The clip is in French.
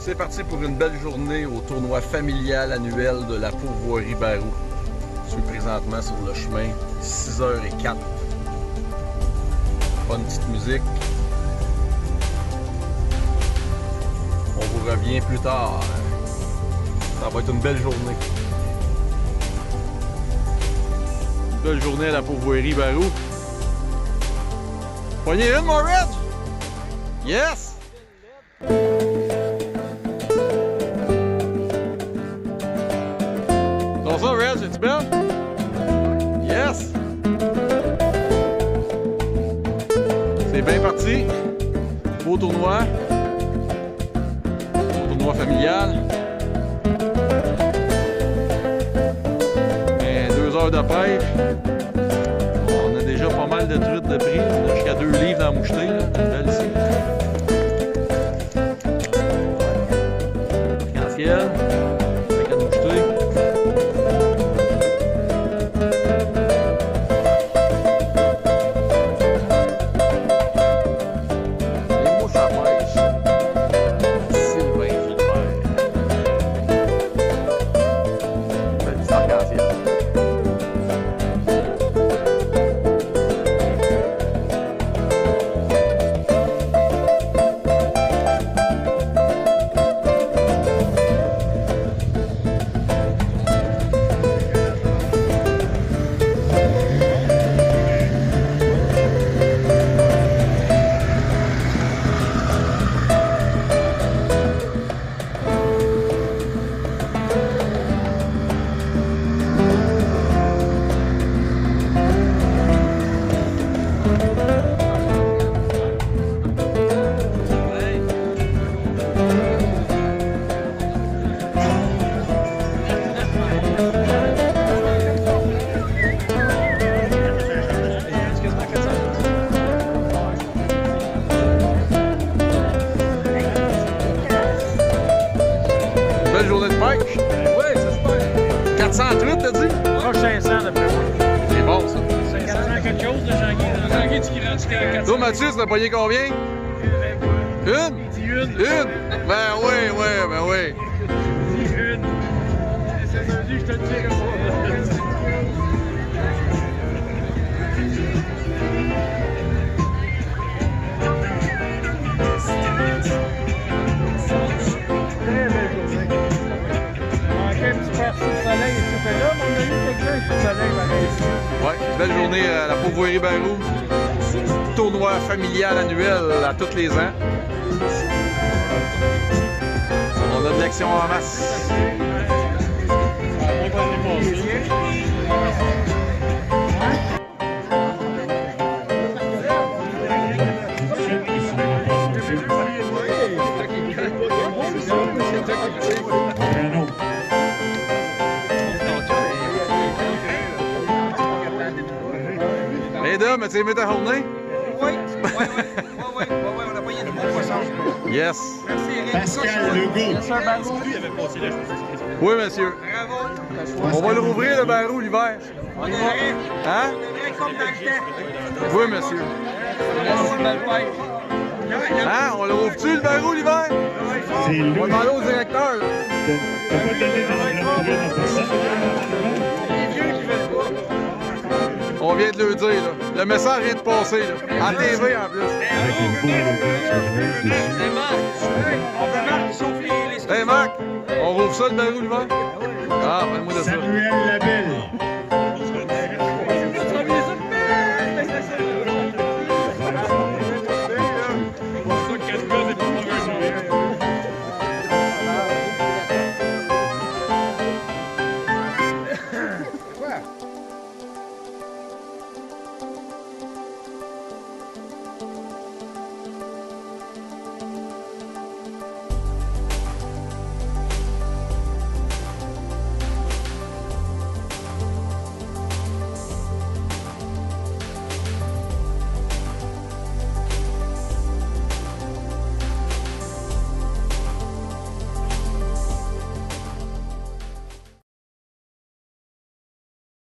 C'est parti pour une belle journée au tournoi familial annuel de la Pourvoirie Baroux. Je suis présentement sur le chemin, 6h04. Bonne petite musique. On vous revient plus tard. Ça va être une belle journée. Une belle journée à la Pourvoirie Baroux. Pognez une, mon Reg? Yes! Dans ça, Reg, es-tu belle? Yes! C'est bien parti. Beau tournoi. Tournoi familial. Et 2 heures de pêche. On a déjà pas mal de truites de prix. On a jusqu'à 2 livres dans la mouchetée. Belle ici. Arc-en-ciel. Avec la mouchetée. Les mouches à pêche. Sylvain Gilbert. Belle petite arc-en-ciel. Belle journée de pêche? Oui, c'est super. 400 truites, t'as dit? Proche 500 d'après moi. C'est bon, ça. 400 quelque chose de Jean-Guy tu rentres jusqu'à 400. Toi, Mathieu, tu n'as pogné combien? Une? Il dit une. Une? Ben oui, ben oui. Il dit une. C'est ça, je te le dirai pas. Très belle journée. On manquait un petit perçu de soleil et tout là, mais on a eu quelqu'un qui soleil ici. Ouais, belle journée à la Pourvoirie Baroux. Tournoi familial annuel à tous les ans. On a de l'action en masse. Les deux, mais tu aimé ta journée? Oui, on a payé du bon poisson. Yes. Merci Eric. Pascal Legault. Monsieur Baroux. Oui, monsieur. Bravo. On va le rouvrir, le Baroux, l'hiver. On devrait, Hein? comme dans le temps. Oui, monsieur. Merci, belle fête. Hein? On le rouvre-tu, le Baroux, l'hiver? C'est On lui. va demander au directeur. Là. T'as pas donné de personne. Les vieux qui veulent pas. On vient de le dire, là. Le message vient de passer, là. En TV, en plus. Avec une boule. C'est Marc. On peut Marc qui chauffe les Hey, Marc, on rouvre ça, le Baroux, l'hiver? Ah, prends-moi de ça. Samuel Labelle.